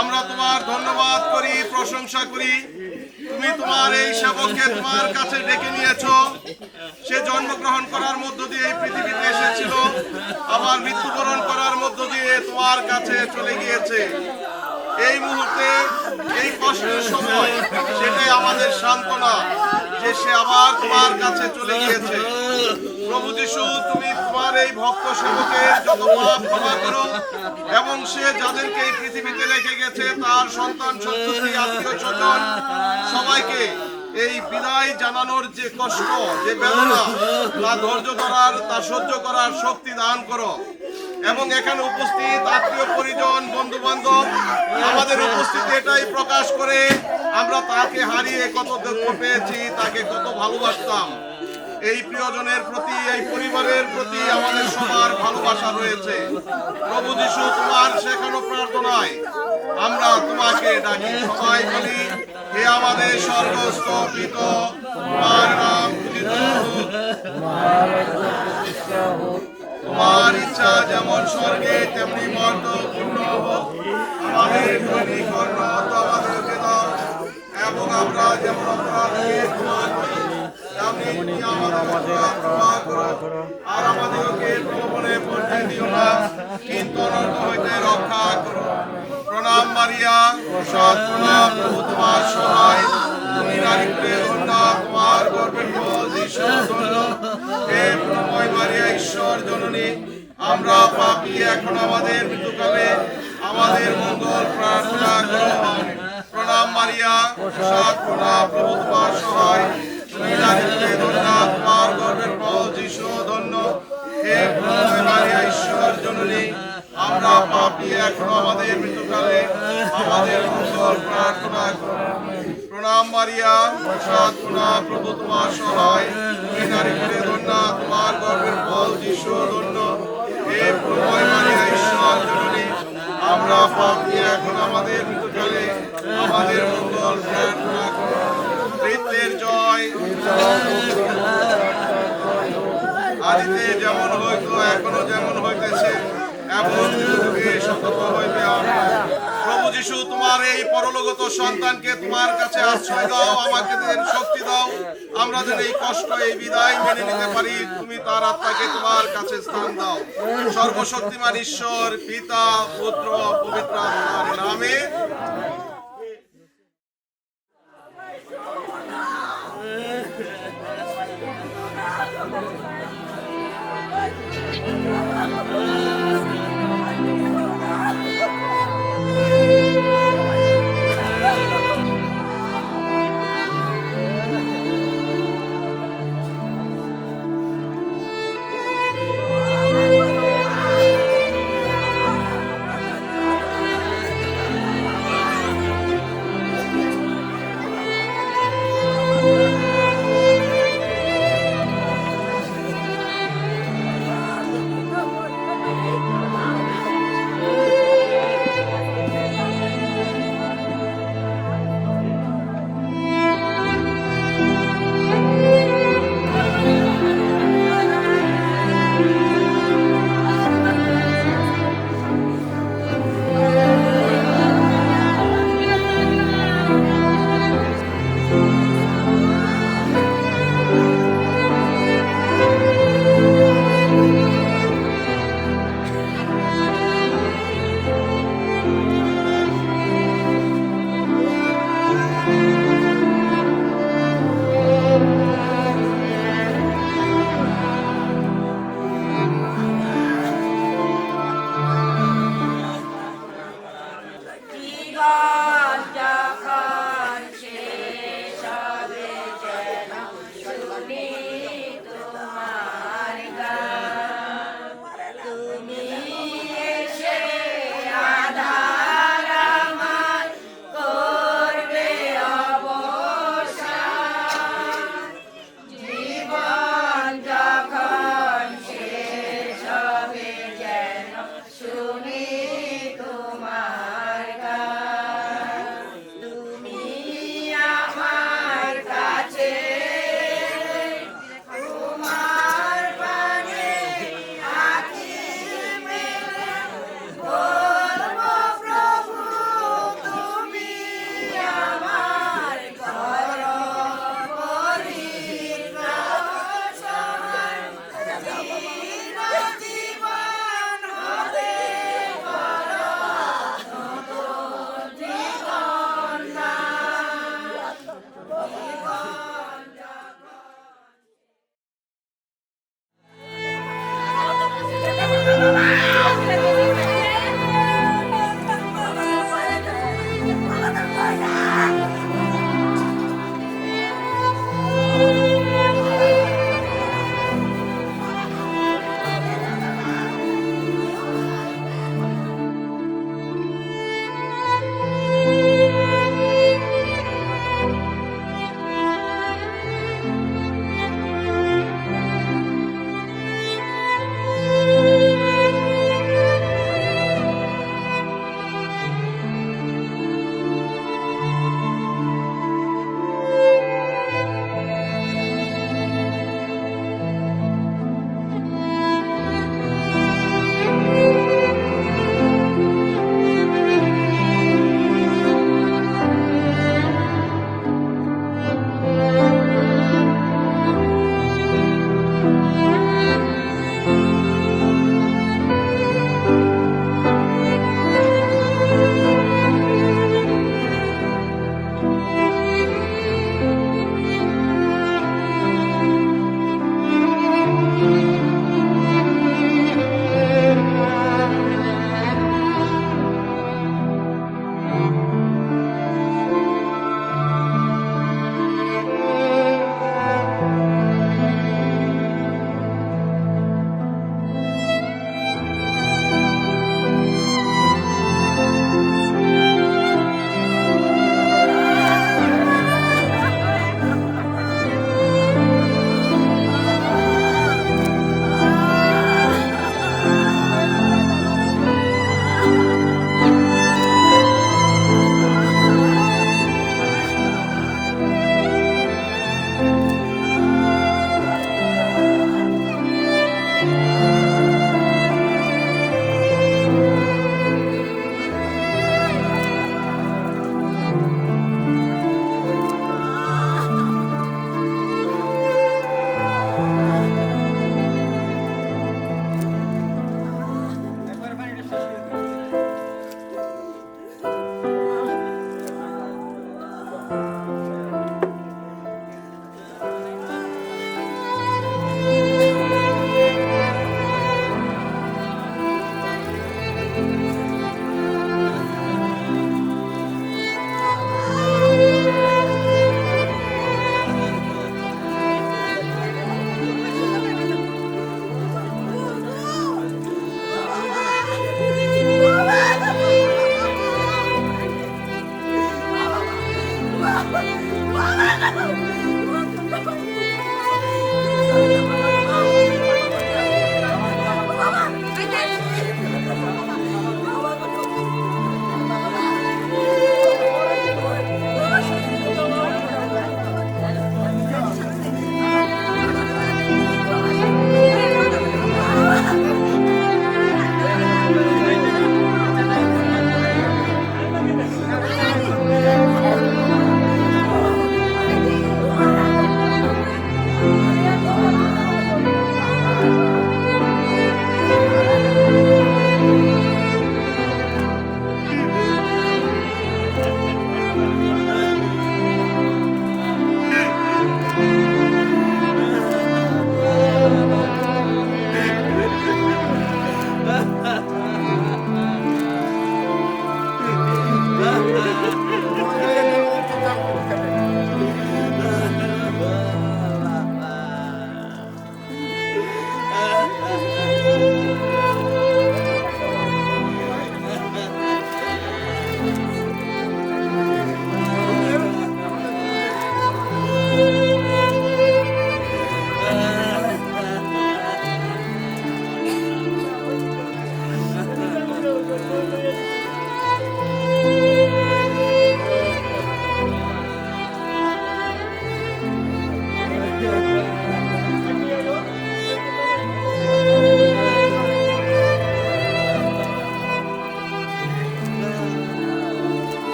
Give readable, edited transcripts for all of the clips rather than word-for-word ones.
আমরা তোমার ধন্যবাদ করি, প্রশংসা করি। তুমি তোমার এই সেবককে তোমার কাছে ডেকে নিয়েছো। সে জন্মগ্রহণ করার মধ্য দিয়ে এই পৃথিবীতে এসেছিল, আবার মৃত্যুবরণ করার মধ্য দিয়ে তোমার কাছে চলে গিয়েছে। এই মুহূর্তে এই কষ্টের সময় সেটাই আমাদের সান্ত্বনা যে সে আবার তোমার কাছে চলে গিয়েছে। প্রভু যিশু, তুমি তোমার এই ভক্ত সেবকের যত পাপ ক্ষমা করো এবং সে যাদেরকে এই পৃথিবীতে রেখে গেছে তার সন্তান সন্ততি আত্মীয় স্বজন সবাইকে এই বিদায় জানানোর যে কষ্ট, যে বেদনা, তা ধৈর্য ধরার, তা সহ্য করার শক্তি দান করো। এবং এখানে উপস্থিত আত্মীয় পরিজন, বন্ধু বান্ধব আমাদের উপস্থিতি এটাই প্রকাশ করে আমরা তাকে হারিয়ে কত দুঃখ পেয়েছি, তাকে কত ভালোবাসতাম। এই প্রিয়জনের প্রতি, এই পরিবারের প্রতি আমাদের সবার ভালোবাসা রয়েছে। প্রভু যিশু, তোমার শেখানো প্রার্থনায় আমরা তোমাকে ডাকি, সবাই বলি, হে আমাদের স্বর্গস্থ পিতা, তোমার নাম পূজিত হোক, তোমার ইচ্ছা যেমন স্বর্গে তেমনি মর্তপূর্ণ হোক। আমাদের দৈনিক অন্ন আমাদেরকে দাও, এবং আমরা যেমন অপরাধ ক্ষমা করি তেমনি আমাদের ক্ষমা করো, আর আমাদেরকে প্রলোভনে পড়তে দিও না, কিন্তু অনর্থ হইতে রক্ষা করো। প্রণাম মারিয়া, প্রসাদ প্রণাম, প্রভু তোমার সহায়, তুমি নারীতে ধন্য, তোমার গর্ভের ফল যিশু ধন্য। হে প্রণময় মারিয়া, ঈশ্বর জননী, আমরা পাপী, এখন আমাদের মৃত্যুকালে আমাদের মঙ্গল প্রার্থনা করো। প্রণাম মারিয়া, প্রসাদ প্রণাম, প্রভু তোমার সহায়, তুমি নারীতে ধন্য, তোমার গর্ভের ফল যিশু ধন্য। হে প্রণময় মারিয়া, ঈশ্বর জননী, আমরা পাপী, এখন আমাদের মৃত্যুকালে আমাদের মঙ্গল প্রার্থনা করো। প্রণাম মারিয়া, প্রসাদ প্রণাম, প্রভু তোমার সহায়, তুমি নারীতে ধন্য, তোমার গর্ভের ফল যিশু ধন্য। হে প্রণময় মারিয়া, ঈশ্বর জননী, আমরা পাপী, এখন আমাদের মৃত্যুকালে আমাদের মঙ্গল প্রার্থনা করো। কৃত্যের জয়, আদিতে যেমন হইত, এখনো যেমন হইতেছে, এবং যুগে সতত হইবে। প্রভু যিশু, তোমার এই পরলোকগত সন্তানকে তোমার কাছে আশ্রয় দাও, আমাকে শক্তি দাও, আমরা যেন এই কষ্ট, এই বিদায় মেনে নিতে পারি। তুমি তার আত্মাকে তোমার কাছে স্থান দাও। সর্বশক্তিমান ঈশ্বর, পিতা, পুত্র, পবিত্র আত্মার নামে।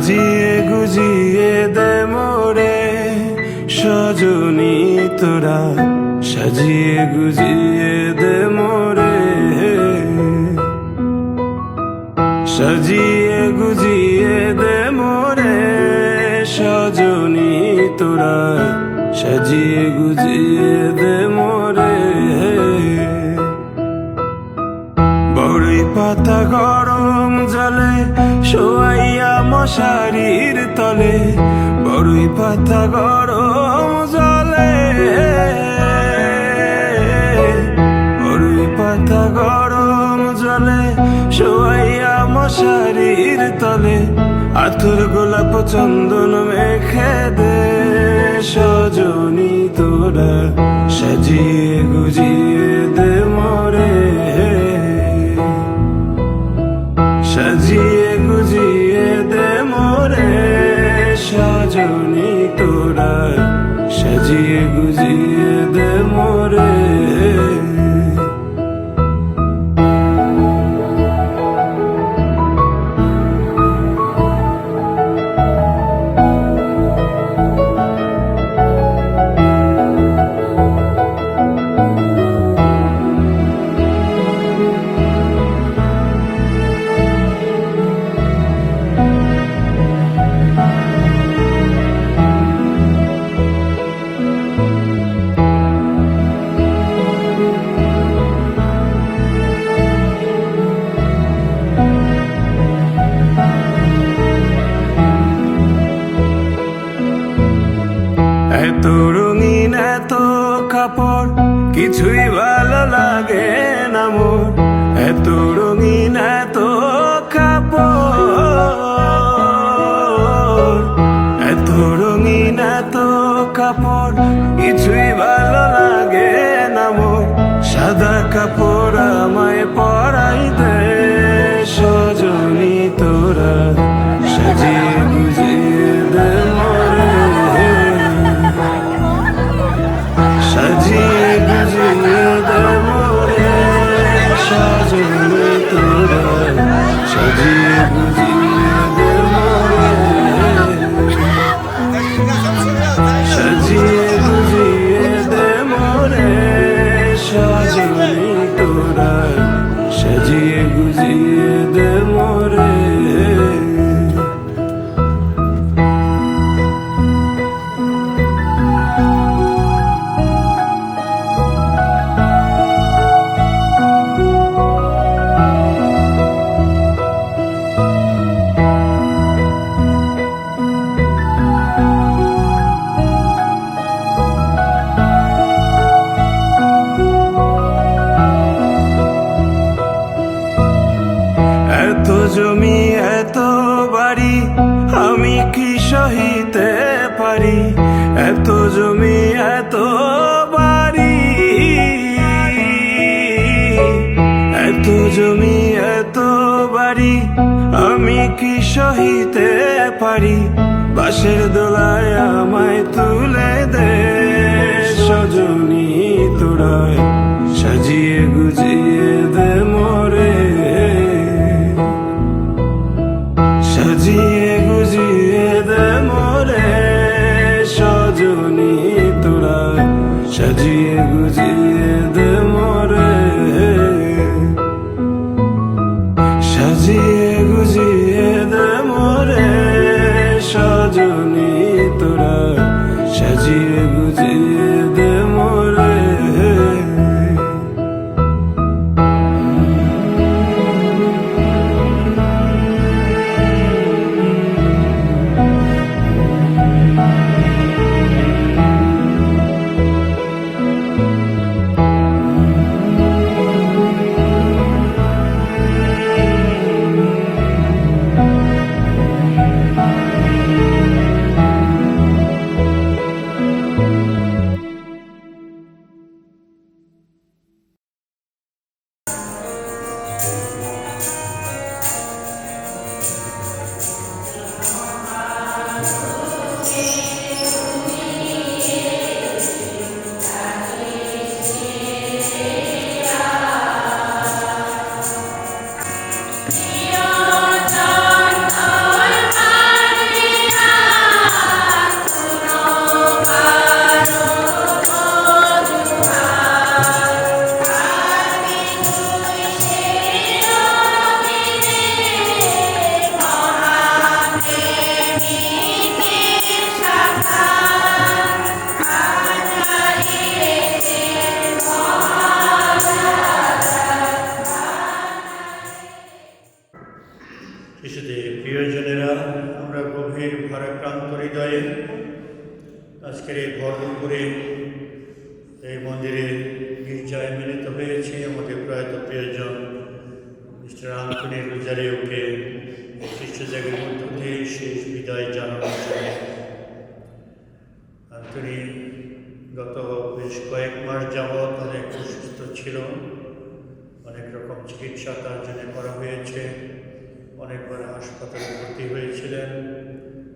সাজিয়ে গুজিয়ে দে মোরে সজনী তোরা, সাজিয়ে গুজিয়ে দে মোরে, সাজিয়ে গুজিয়ে দে মোরে সজনী তোরা, সাজিয়ে গুজিয়ে দে মোরে। বড়ই পাতা গরম জলে শোয়াইয়া মশারির তলে, বড়ই পাতা গরম জলে, বড়ই পাতা গরম জলে শোয়াইয়া মশারির তলে, আতর গোলাপ চন্দন মেখে দে সজনী তোরা, সাজিয়ে গুজিয়ে দে মোরে, সাজিয়ে গুজিয়ে দে মোরে সজনী তোরা, সাজিয়ে গুজিয়ে দে মোরে। এত রঙিন এত কাপড় কিছুই ভালো লাগে না মোর, এত রঙিন এত কাপড়, এত রঙিন এত কাপড় কিছুই ভালো লাগে না মোর, সাদা কাপড় আমায় পরাই দে সজনী তোরা, সাজিয়ে গুজিয়ে দে মোরে, সাজিয়ে গুজিয়ে দে মোরে সজনী তোরা, সাজিয়ে গুজিয়ে দে মোরে, সাজিয়ে গুজিয়ে দে মোরে সজনী তোরা, সাজিয়ে গুজিয়ে দে মোরে। এত জমি এত বাড়ি আমি কি সহিতে পারি, এত জমি এত বাড়ি, এত জমি এত বাড়ি আমি কি সহিতে পারি, বাঁশের দোলায় আমায় তুলে দে সজনী তোরা, সাজিয়ে গুজিয়ে দে মোরে, সাজিয়ে গুজিয়ে দে মোরে সজনী তোরা, সাজিয়ে গুজিয়ে দে মোরে, সাজিয়ে গুজিয়ে দে মোরে সজনী তোরা, সাজিয়ে গুজিয়ে দে মোরে। এই মন্দিরে গির্জায় মিলিত হয়েছি আমাদের প্রয়াত প্রিয়জন মিস্টার আন্তনি রোজারিওকে খ্রিস্টজাগের মধ্য দিয়ে শেষ বিদায় জানানোর জন্য। আন্তনি গত বেশ কয়েক মাস যাবৎ অনেক অসুস্থ ছিল, অনেক রকম চিকিৎসা তার জন্য করা হয়েছে, অনেকবার হাসপাতালে ভর্তি হয়েছিলেন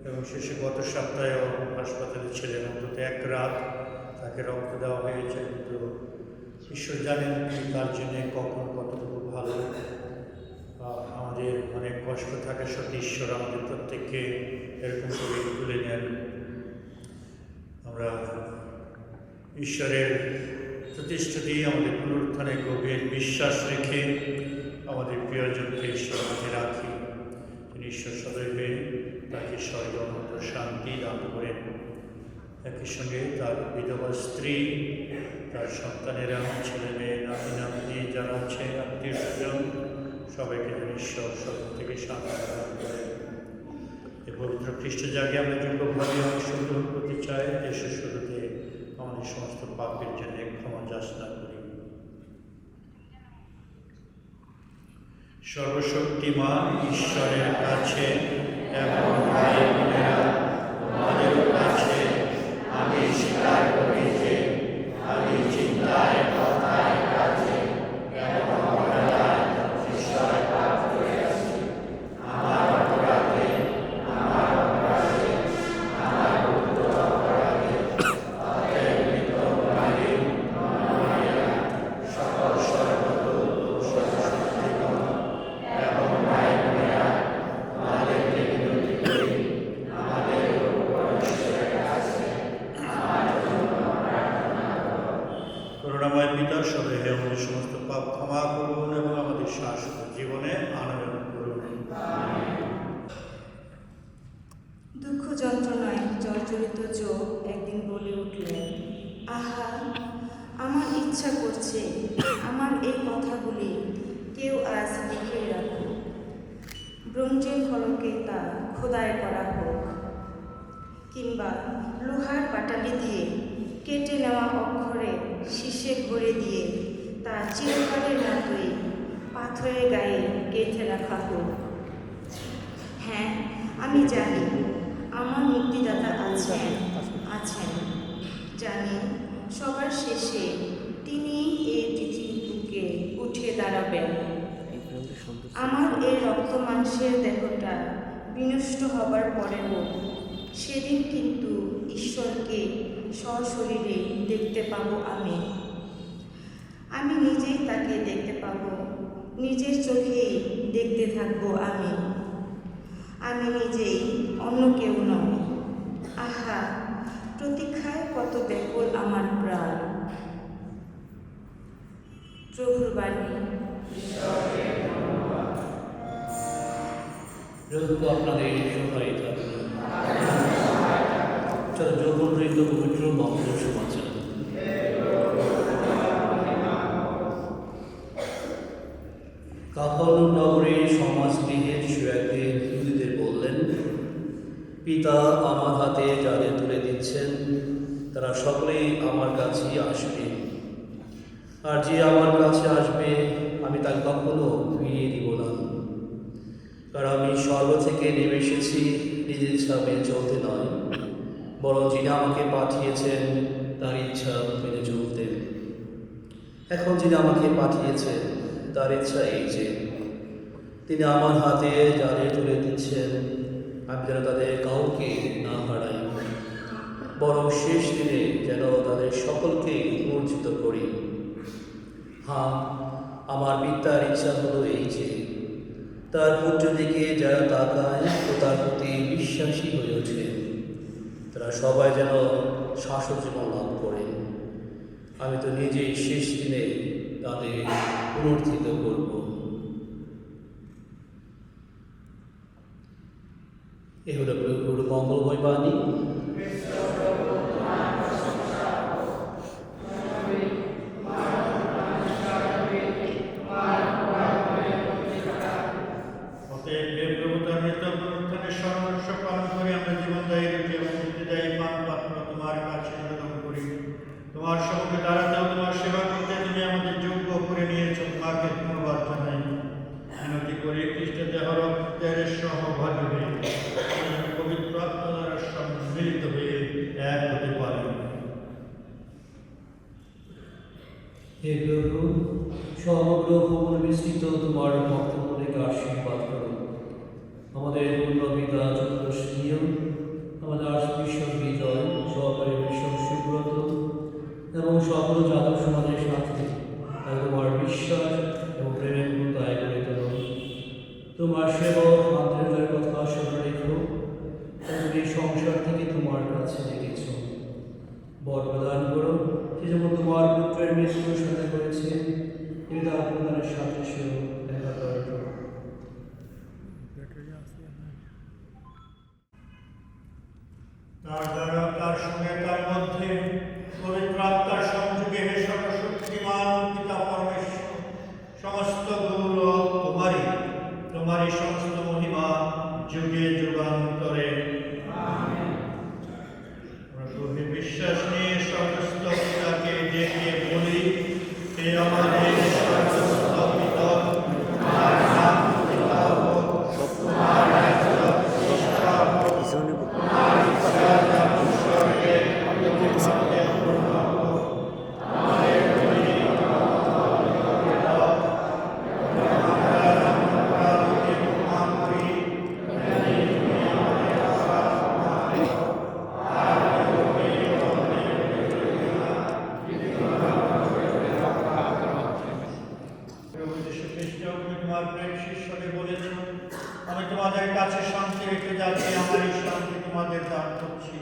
এবং শেষে গত সপ্তাহেও হাসপাতালে ছিলেন। অন্তত এক রাত তাকে রক্ত দেওয়া হয়েছে, কিন্তু ঈশ্বর জানেন তার জন্যে কখন কতটুকু ভালো। আমাদের অনেক কষ্ট থাকে, সত্যি ঈশ্বর আমাদের প্রত্যেককে এরকম করে তুলে নেন। আমরা ঈশ্বরের প্রতিশ্রুতি, আমাদের পুনরুত্থানে গভীর বিশ্বাস রেখে আমাদের প্রিয়জনকে ঈশ্বর হাতে রাখি। তিনি ঈশ্বর সদৈবে তাকে স্বর্গে অনন্ত শান্তি দান করেন। একই সঙ্গে তার বিধবা স্ত্রী, তার সন্তানেরা, ছেলে মেয়ে, নাতি নাতনি যারা আছে, আত্মীয় স্বজন, সবাইকে যেন ঈশ্বর সব থেকে শান্তি দান করেন। এই পবিত্র খ্রিস্টজাগে আমরা যোগ্যভাবে অংশগ্রহণ করতে চাই। দেশের শুরুতে আমাদের সমস্ত পাপের জন্য ক্ষমা যাচনা করি। সর্বশক্তিমান ঈশ্বরের কাছে এবং ভাই বোনেরা আমাদের কাছে আমি স্বীকার করি যে আমি চিন্তায়, কথায়, কাজে এবং অবহেলায় ঈশ্বরের পাপ করিয়াছি। আমার অপরাধে আমার গুরুতর অপরাধে অতএব মৃত অপরাধী সকল সর্বদূত ও সর্বশক্তিমান এবং ভাই বোনেরা আমাদেরকে বিনতি করি, আমাদের উপর ঈশ্বরের কাছে আমার জন্য প্রার্থনা করো। করুণাময় পিতা, সদয় আমাদের সমস্ত পাপ ক্ষমা করুন এবং আমাদের শাশ্বত জীবনে আনয়ন করুন। দুঃখ যন্ত্রণায় জর্জরিত চোখ একদিন বলে উঠলেন, আহা, আমার ইচ্ছা করছে আমার এই কথাগুলি কেউ আজ লিখে রাখুক, ব্রোঞ্জের ফলকে তা খোদাই করা হোক, কিংবা লোহার পাটালি দিয়ে কেটে নেওয়া অক্ষরে শীষে ভরে দিয়ে তা চিরকালের মতোই পাথরের গায়ে গেঁথে রাখা হোক। হ্যাঁ, আমি জানি আমার মুক্তিদাতা আছেন। জানি সবার শেষে তিনি এই পৃথিবীর বুকে উঠে দাঁড়াবেন। আমার এই রক্ত মাংসের দেহটা বিনষ্ট হবার পরেও সেদিন কিন্তু ঈশ্বরকে সশরীরে দেখতে পাবো। আমি নিজেই তাকে দেখতে পাবো, নিজের চোখেই দেখতে থাকবো। আমি নিজেই, অন্য কেউ নয়। আহা, প্রতীক্ষায় কত ব্যাকুল আমার প্রাণ। প্রভুর বাণী। প্রভু আপনাদের সহায় থাকুন। চলো যোগবৃন্দ পবিত্র মঙ্গল সমাচার। কাফরনাহম নগরে সমাজগৃহের শুয়াকে ইহুদীদের বললেন, পিতা আমার হাতে যাদের তুলে দিচ্ছেন তারা সকলেই আমার কাছেই আসবে, আর যে আমার কাছে আসবে আমি তাকে কখনো ফিরিয়ে দিব না। কারণ আমি স্বর্গ থেকে নেমে এসেছি নিজের ইচ্ছা মেনে চলতে নয়, বরং যিনি আমাকে পাঠিয়েছেন তার ইচ্ছা মেনে চলতে। এখন যিনি আমাকে পাঠিয়েছেন তার ইচ্ছা এই যে তিনি আমার হাতে যাদের তুলে দিচ্ছেন আমি যেন তাদের কাউকে না হারাই, বরং শেষ দিনে যেন তাদের সকলকে মর্জিত করি। হ্যাঁ, আমার পিতার ইচ্ছা হলো এই যে তার পুত্র দিকে যারা তাকায় ও তার প্রতি বিশ্বাসী হয়ে ওঠে তারা সবাই যেন শাশ্বত জীবন লাভ করে। আমি তো নিজেই শেষ দিনে তাদের পুনরুত্থিত করব। এ হলো প্রভুর মঙ্গলময় বাণী। পালন করে আমরা জীবনদায়ী রূপে এবং মুক্তিদায়ী পান পাত্র তোমার কাছে নিবেদন করি। তোমার সম্মুখে দাঁড়াতেও তোমার সেবা করতে তুমি আমাদের যোগ্য করে নিয়েছ, তোমাকে ধন্যবাদ জানাই। মিনতি করে খ্রিস্ট দেহ রক্তের সহভাগী হয়ে আমরা পবিত্র আত্মা দ্বারা সম্মিলিত হয়ে এক হতে পারি। হে প্রভু, সমগ্র ভুবন বিস্তৃত তোমার ভক্তগুলিকে আশীর্বাদ করো। আমাদের পূর্ণ পিতা চতুর্দশীয়, আমাদের আশবিশ্বর বিজয়, সহকারী বিশ্ব সুব্রত এবং সকল জাতক সমাজের সাথে তাই তোমার বিশ্বাস এবং প্রেমের মতো আয় করে তোলো। তোমার সেবক আন্তরিকতার কথা স্মরণ রেখো। তুমি সংসার থেকে তোমার কাছে ডেকেছ, বর প্রদান করো। সে যেমন তোমার পুত্রের মৃত্যুর সাথে করেছে, তুমি তার প্রদানের সাথে সেও দেখা করো। তার দ্বারা তার সঙ্গে তার মধ্যে পবিত্র আত্মার সংযোগে হে সর্বশক্তিমান পিতা পরমেশ্বর, সমস্ত গৌরব তোমারই, তোমারই সমস্ত মহিমা যুগে যুগান্তরে। প্রভু বিশ্বাস নিয়ে সমস্ত পিতাকে ডেকে বলি, হে আমাদের সর্বস্ব পিতা, তোমার নাম পূজিত হোক, তোমার রাজ্য প্রতিষ্ঠা হোক, তোমার ইচ্ছা যেমন স্বর্গে তেমনি মর্ত্যে পূর্ণ হোক। আমাদের দৈনিক আমাদের দাও, আমরা অপরাধীকে ক্ষমা করি, তেমনি তুমি আমাদের অপরাধ ক্ষমা করো। আর তুমি আমাদের বিরোধী না, কিন্তু প্রভু যীশু খ্রিস্ট, তুমি তোমার প্রেম শিষ্যকে বলেছ, আমি তোমাদের কাছে শান্তি রেখে যাচ্ছি, আমার এই শান্তি তোমাদের দান করছি।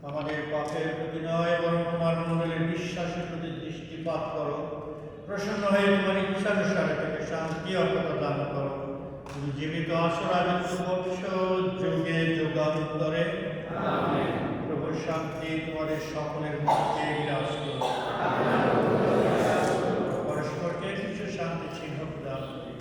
আমাদের পাপের প্রতি নয়, বরং তোমার মণ্ডলের বিশ্বাসের প্রতি দৃষ্টিপাত করো। প্রসন্ন হয়ে তোমার ইচ্ছানুসারে থেকে শান্তি অর্থ দান করো। তুমি জীবিত আসো, রাজত্ব করছো যুগে যুগান্তরে। প্রভুর শান্তি তোমাদের সকলের মধ্যে বিরাজ করো। পরস্পরকে কিছু শান্তি চিহ্ন প্রদান করি।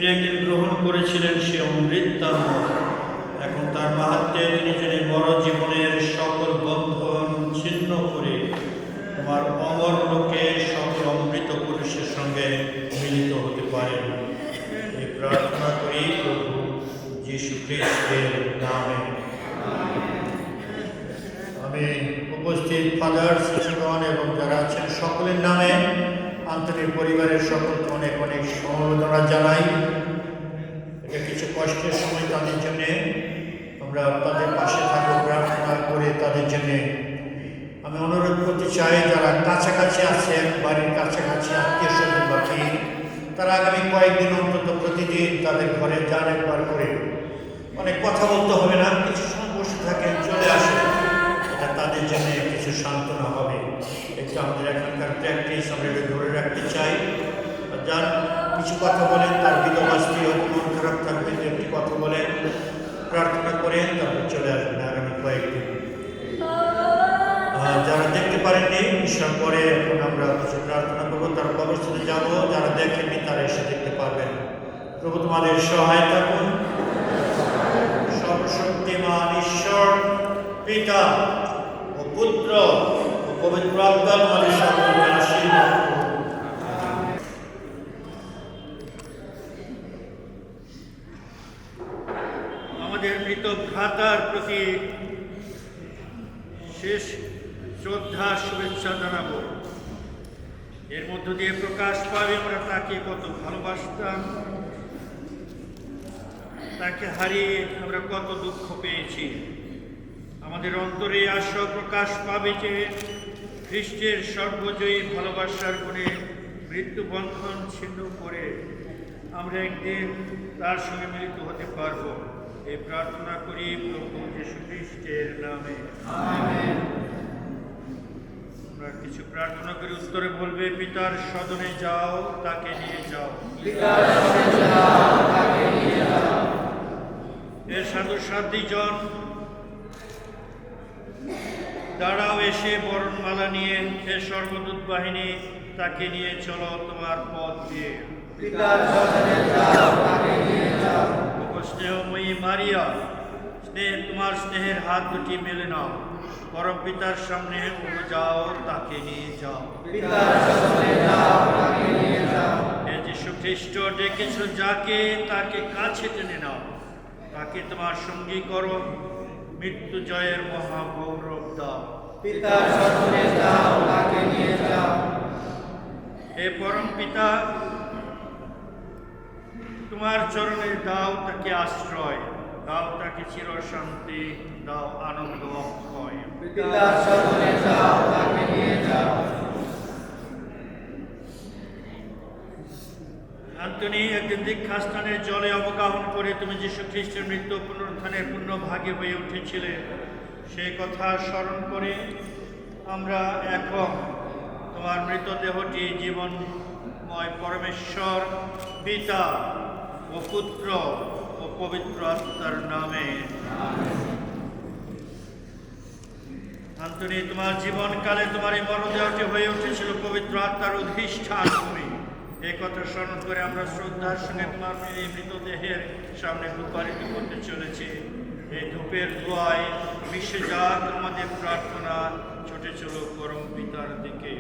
তিনি একদিন গ্রহণ করেছিলেন সে অমৃত তার মত। এখন তার মাহাত্ম্যে তিনি যিনি বড় জীবনের সকল বন্ধন ছিন্ন করে তোমার অমর লোকে সকল অমৃত পুরুষের সঙ্গে মিলিত হতে পারেন। এই প্রার্থনা করি প্রভু যীশু খ্রিস্টের নামে। আমি উপস্থিত ফাদার, শিশুগণ এবং যারা আছেন সকলের নামে আন্তরিক পরিবারের সকলকে অনেক অনেক সমবেদনা জানাই। এটা কিছু কষ্টের সময় তাদের জন্যে, আমরা তাদের পাশে থাকবো প্রার্থনা করে তাদের জন্যে। আমি অনুরোধ করতে চাই যারা কাছাকাছি আছেন, বাড়ির কাছাকাছি আত্মীয় স্বজন বাকি, তারা আগামী কয়েকদিন অন্তত প্রতিদিন তাদের ঘরে যান একবার করে। অনেক কথা বলতে হবে না, কিছু সময় বসে থাকেন, চলে আসেন, এটা তাদের জন্য কিছু সান্ত্বনা হবে। একটু আমাদের এখানকার প্র্যাকটিস আমরা এটা ধরে রাখতে চাই। যার কিছু কথা বলেন, তার বিধবা স্ত্রী হয়তো মন খারাপ থাকবে, যে একটি কথা বলেন, প্রার্থনা করেন, তারপর চলে আসবেন আগামী কয়েকদিন। যারা দেখতে পারেননি ঈশ্বর পরে এখন আমরা কিছু প্রার্থনা করবো, তার কবরস্থানে যাব। যারা দেখেননি তারা এসে দেখতে পারবেন। প্রভু তোমাদের সহায় থাকুন। সর্বশক্তিমান ঈশ্বর পিতা ও পুত্র ও পবিত্র আত্মা তোমাদের সকলকে আশীর্বাদ করুন। আমাদের মৃত ভ্রাতার প্রতি শেষ শ্রদ্ধা শুভেচ্ছা জানাবো। এর মধ্য দিয়ে প্রকাশ পাবে আমরা তাকে কত ভালোবাসতাম, তাকে হারিয়ে আমরা কত দুঃখ পেয়েছি। আমাদের অন্তরে আশা প্রকাশ পাবে যে খ্রিস্টের সর্বজয়ী ভালোবাসার গুণে মৃত্যুবন্ধন ছিন্ন করে আমরা একদিন তার সঙ্গে মিলিত হতে পারব। এই প্রার্থনা করি প্রভু যীশু খ্রিস্টের নামে, আমেন। আমরা কিছু প্রার্থনা করি, উত্তরে বলবে পিতার সদনে যাও, তাকে নিয়ে যাও। এর সাধু সাধ্বীজন দাঁড়াও, এসে বরণমালা নিয়ে হে সর্বদূত বাহিনী, তাকে নিয়ে চলো তোমার পথ দিয়ে। স্নেহময়ী মারিয়া, তোমার স্নেহের হাত দুটি মেলে নাও, পরম পিতার সামনে যাও, তাকে নিয়ে যাও। হে যীশু খ্রিস্ট, ডেকেছ যাকে, তাকে কাছে টেনে নাও, তাকে তোমার সঙ্গী করো, মৃত্যু জয়ের মহাগৌরব দাও। হে পরম পিতা, তোমার চরণে দাও তাকে আশ্রয়, দাও তাকে চির শান্তি, দাও আনন্দ অক্ষয়। আন্তনি একদিন দীক্ষাস্থানের জলে অবগাহন করে তুমি যীশু খ্রিস্টের মৃত্যু পুনরুত্থানের পূর্ণ ভাগে হয়ে উঠেছিলে, সেই কথা স্মরণ করে আমরা এখন তোমার মৃতদেহটি জীবনময় পরমেশ্বর পিতা ও পুত্র ও পবিত্র আত্মার নামে। আন্তনি তোমার জীবনকালে তোমার এই মরদেহটি হয়ে উঠেছিল পবিত্র আত্মার অধিষ্ঠান ভূমি। এই কথা স্মরণ করে আমরা শ্রদ্ধার সঙ্গে তোমার এই মৃতদেহের সামনে ধূপারিত করতে চলেছি। এই ধূপের ধোঁয়ায় মিশে যাক আমাদের প্রার্থনা, ছুটে চলো পরম পিতার দিকে।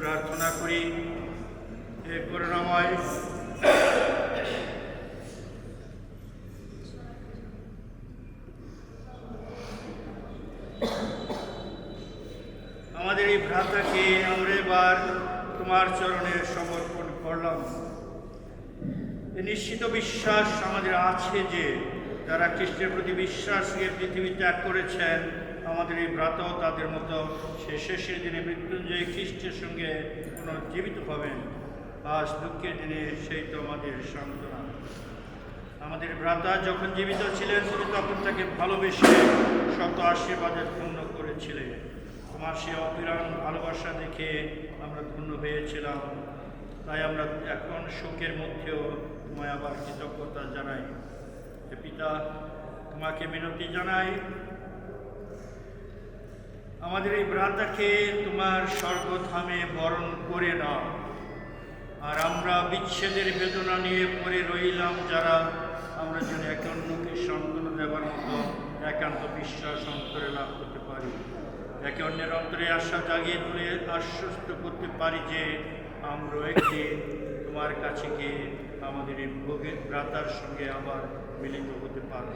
প্রার্থনা করি, হে করুণাময় আমাদের এই ভ্রাতাকে আমরা এবার তোমার চরণে সমর্পণ করলাম। এই নিশ্চিত বিশ্বাস আমাদের আছে যে যারা খ্রিস্টের প্রতি বিশ্বাস নিয়ে পৃথিবী ত্যাগ করেছেন, আমাদের এই ভ্রাতাও তাদের মতো সে শেষের দিনে মৃত্যুঞ্জয়ী খ্রিস্টের সঙ্গে পুনর্জীবিত হবেন। আজ দুঃখের দিনে সেই তো আমাদের সান্ত্বনা। আমাদের ভ্রাতা যখন জীবিত ছিলেন তুমি তখন তাকে ভালোবেসে শত আশীর্বাদে ধন্য করেছিলে। তোমার সে অবিরাম ভালোবাসা দেখে আমরা ধন্য হয়েছিলাম। তাই আমরা এখন শোকের মধ্যেও তোমায় আবার কৃতজ্ঞতা জানাই। হে পিতা, তোমাকে মিনতি জানাই, আমাদের এই ভ্রাতাকে তোমার স্বর্গধামে বরণ করে নাও। আর আমরা বিচ্ছেদের বেদনা নিয়ে পড়ে রইলাম যারা, আমরা যেন একে অন্যকে সান্ত্বনা দেওয়ার মতো একান্ত বিশ্বাস অন্তরে লাভ করতে পারি। একে অন্যের অন্তরে আশা জাগিয়ে তুলে আশ্বস্ত করতে পারি যে আমরা একদিন তোমার কাছে গিয়ে আমাদের এই ভোগের ভ্রাতার সঙ্গে আবার মিলিত হতে পারব।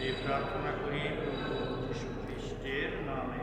এই প্রার্থনা করি প্রভু যীশু খ্রিস্টের নামে।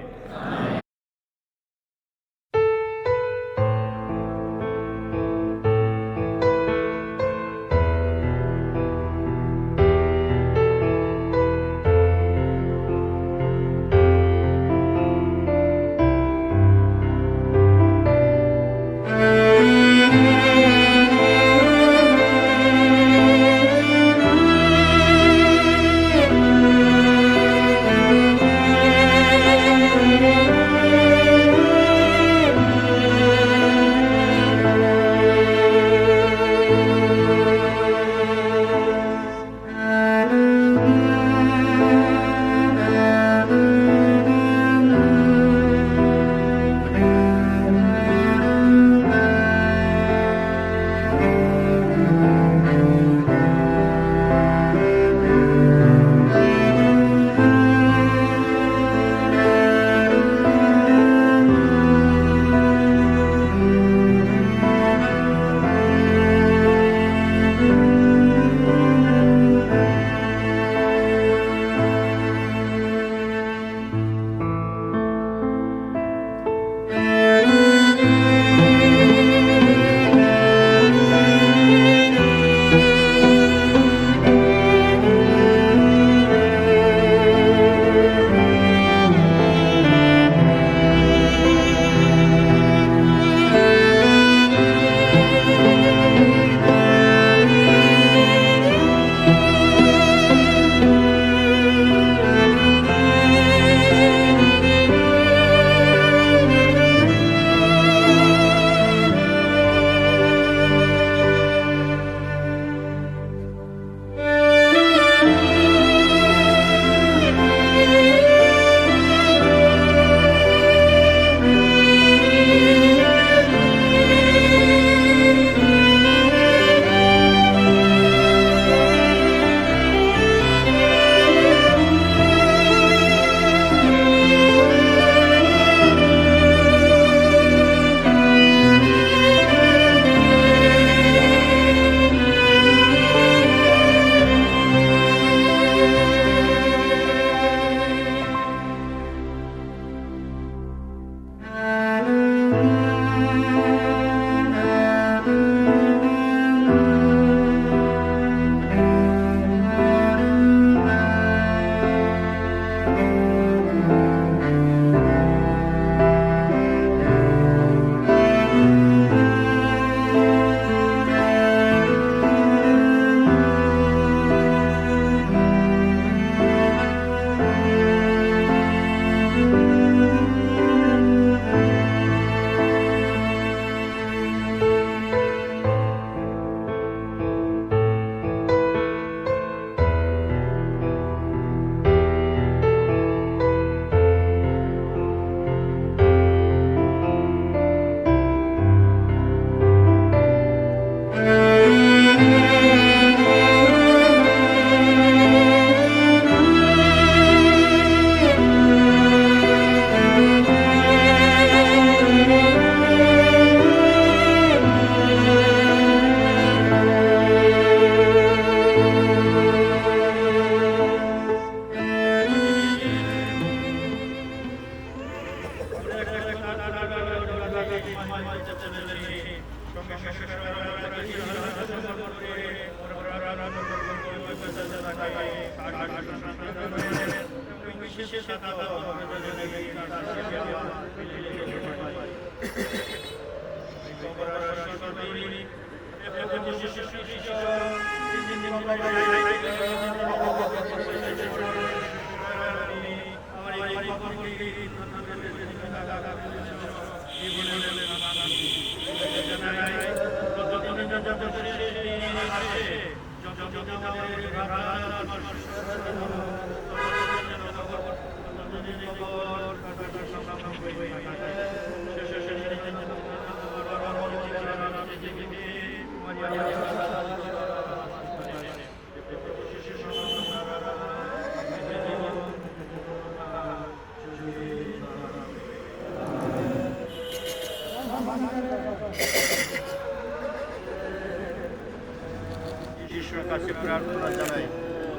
ঈশ্বরের কাছে প্রার্থনা জানাই।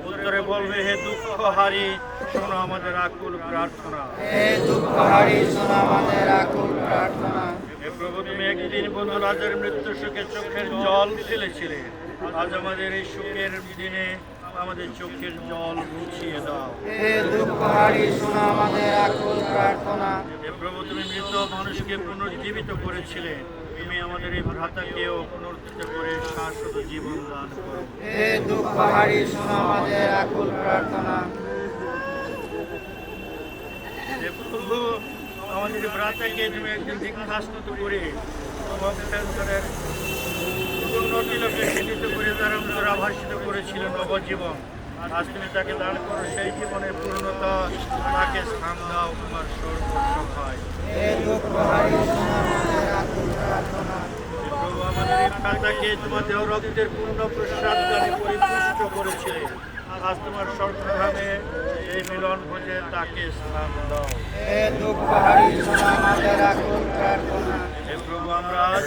উত্তরে বলবে, হে দুঃখহারী শোনো আমাদের আকুল প্রার্থনা। হে দুঃখহারী শোনো আমাদের আকুল প্রার্থনা। হে প্রভু, তুমি একদিন বন্ধু রাজার মৃত্যু শোকে চোখের জল ফেলেছিলে, আজ আমাদের এই সুখের দিনে আমাদের চোখের জল মুছিয়ে দাও। হে দুঃখহারী শোনো আমাদের আকুল প্রার্থনা। হে প্রভু, তুমি মৃত মানুষকে পুনর্জীবিত করেছিলে, তুমি আমাদের এই ভ্রাতাকেও পুনর্জীবিত করে শাশ্বত জীবন দান করো। হে দুঃখহারী শোনো আমাদের আকুল প্রার্থনা। হে প্রভু, আমাদের ভ্রাতাকে তুমি একদিন দীক্ষাস্তুত করে অভ্যন্তরের উন্নতিলোকে শিক্ষিত করে তার অন্তর আভাসিত করেছিল নবজীবন। আজ তুমি তাকে দান করো সেই জীবনের পূর্ণতা, তাকে স্থান দাও তোমার সর্বসহায়। হে দুঃখহারী শোনো আমাদের আকুল প্রার্থনা। প্রভু, আমাদের এই ভ্রাতাকে তোমার দেহ রক্তের পূর্ণ প্রসাদগানে পরিপুষ্ট করেছিলে, আজ তোমার স্বর্গধামে এই মিলন ভোজে তাকে স্থান দাও। হে দুঃখহারী শোনো আমাদের আকুল প্রার্থনা। হে প্রভু, আমরা আজ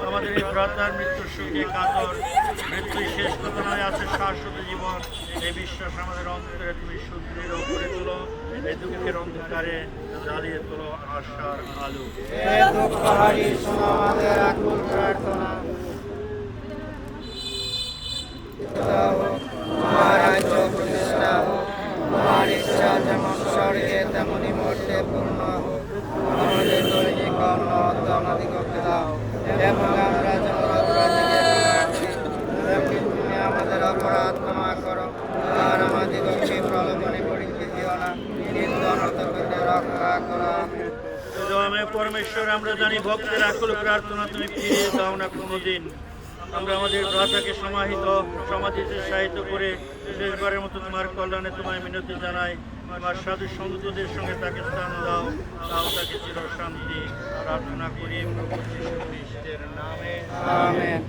আমাদের এই ভ্রাতার মৃত্যুর সুখে কাতর, মৃত্যুই শেষ কথা নয়, আছে শাশ্বত জীবন। এই বিশ্বাস আমাদের অন্তরে তুমি সুদৃঢ় করে তোলো, এই দুঃখের অন্ধকারে জ্বালিয়ে তোলো আশার আলো। হে দুঃখহারী শোনো আমাদের আকুল প্রার্থনা। তোমার রাজ্য প্রতিষ্ঠা হোক, তোমার ইচ্ছা যেমন স্বর্গে তেমনি মর্তে পূর্ণ হোক। আমাদের দৈনিক অন্ন আমাদিগকে দাও, এবং আমরা যেমন অপরাধীকে ক্ষমা করি, তেমনি তুমি আমাদের অপরাধ ক্ষমা করো। আর আমাদিগকে প্রলোভনে পরিণতি দিও না, কিন্তু অনর্থক হইতে রক্ষা করো। আমিন। আমি পরমেশ্বর, আমরা জানি ভক্তের আকুল প্রার্থনা তুমি ফিরিয়ে দাও না কোনোদিন। আমরা আমাদের ভ্রাতাকে সমাধিতে সাহিত্য করে শেষবারের মতো তোমার কল্যাণে তোমায় মিনতি জানাই। তোমার সাধু সন্তদের সঙ্গে তাকে স্থান দাও, তাও তাকে চির শান্তি প্রার্থনা করি প্রভু যীশু খ্রিস্টের নামে। আমেন।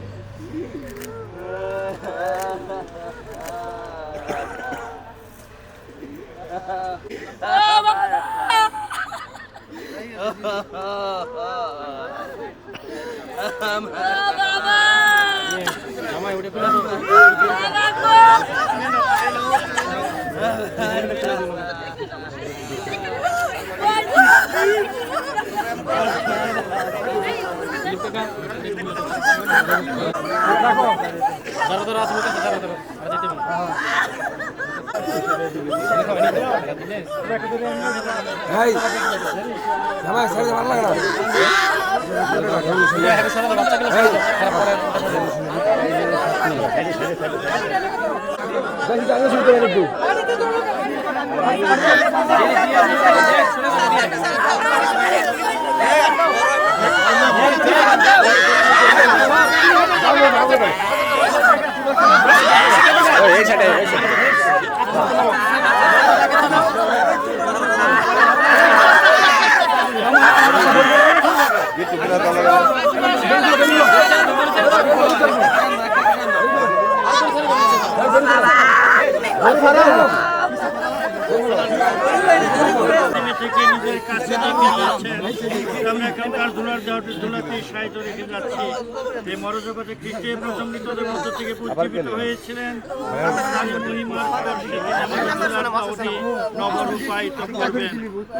থেকে নিজের কাছে রেখে দিয়েছেন, আমরা এখানকার ধুলাতে সাহিত্য রেখে যাচ্ছি। এই মরজগতে খ্রিস্টের প্রথম মৃতদের মধ্য থেকে উজ্জীবিত হয়েছিলেন, নবরূপায়িত করবেন।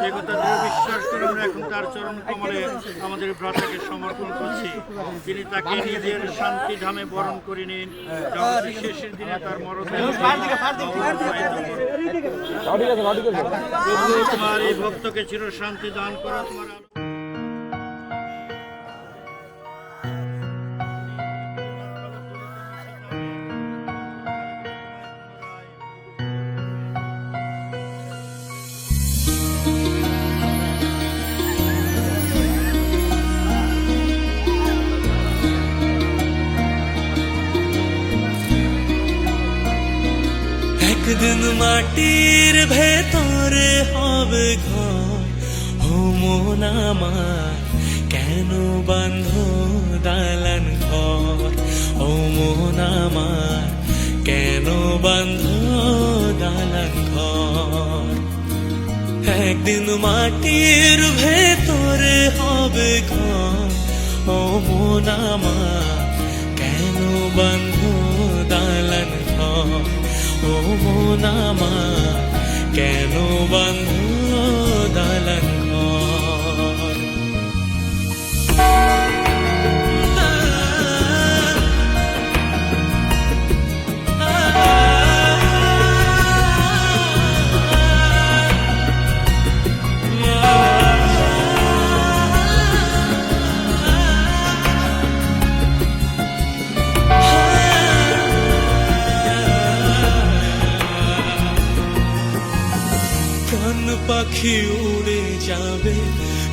এই কথা দৃঢ় বিশ্বাস করে আমরা এখন তার চরণ কমলে আমাদের ভ্রাতাকে সমর্পণ করছি। তিনি তাকে নিজের শান্তি ধামে বরণ করে নিন, জগতের শেষের দিনে তার মরদেহ তোমার এই ভক্তকে চির শান্তি দান করা তোমার একদিন মাটির ভেতরে হবে ঘর, ও মন আমার কেন বাঁধ দালান ঘর, ও মন আমার কেন বাঁধ দালান ঘর। একদিন মাটির ভেতরে হবে ঘর, ও মন আমার কেন বাঁধ দালান ঘর, ও মন আমার কেন বাঁধ দালান ঘর। প্রাণ পাখি উড়ে যাবে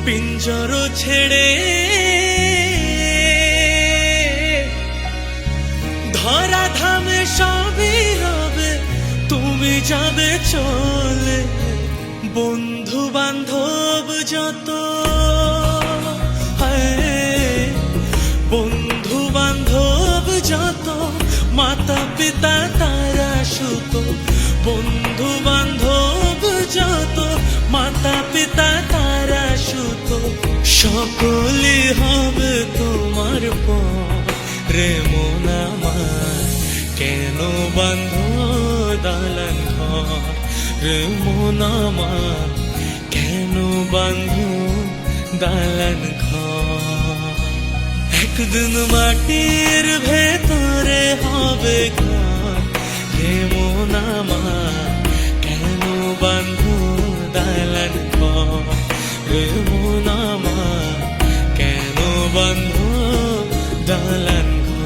পিঞ্জর ছেড়ে, ধরা ধামে সবই রবে তুমি যাবে চলে। বন্ধু বান্ধব যত, বন্ধু বান্ধব যত, মাতা পিতা তারা সুত, বন্ধু বান্ধব যত, মাতা পিতা তারা সুত, সকলই হবে তোমার পর। রে মন আমার কেন বাঁধ দালান ঘর, রে মন আমার কেন বাঁধ দালান ঘর। একদিন মাটির ভেতরে হবে ঘর, রে মন আমার কেন বাঁধ দালান ঘর, রে মন আমার কেন বাঁধ দালান ঘর।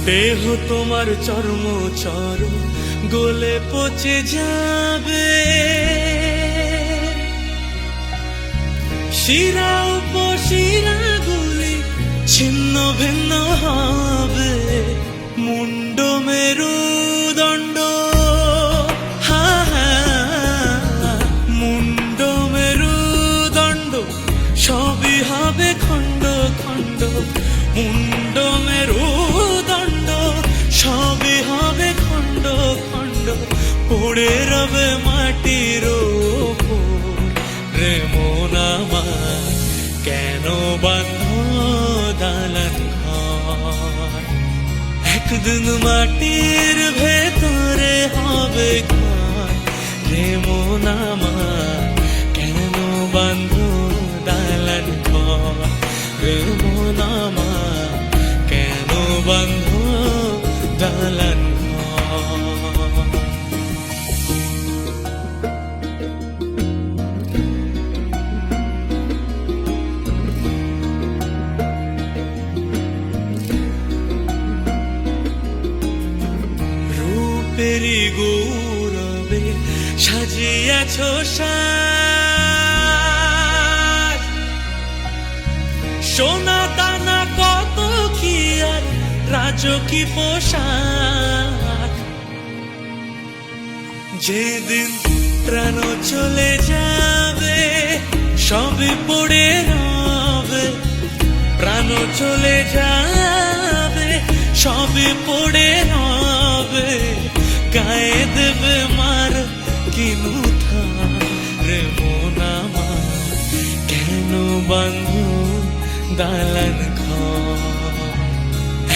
দেহ তোমার চর্ম চর গলে পচে যাবে, শিরা উপশিরা গুলি ছিন্ন ভিন্ন হবে, মুন্ড মেরুদণ্ড, মুন্ড মেরুদণ্ড সবই হবে খণ্ড খণ্ড, মুন্ড মেরুদণ্ড সবই হবে খণ্ড খণ্ড, পড়ে রবে মাটির ওপর। রে মন আমার কেন বাঁধ দালান ঘর, একদিন মাটির ভেতরে হবে ঘর, রে মন আমার কেন বাঁধ দালান ঘর, রে মন আমার কেন বাঁধ দালান ঘর। রূপেরি গৌরবে সাজিয়াছ সাজ, সোনা দানা কত কি আর রাজকী পোশাক। যেদিন প্রাণ চলে যাবে সবই পড়ে রবে, প্রাণ চলে যাবে সবই পড়ে রবে, গায়ে দেবে মার কিনু থার। রে মন আমার কেন বাঁধ দালান ঘর,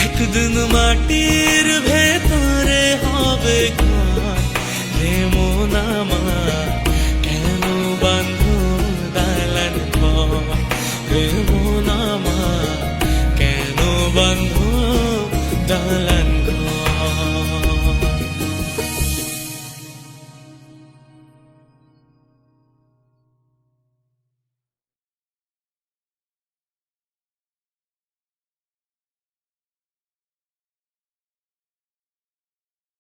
একদিন মাটির ভেতরে হবে ঘর, রে মন আমার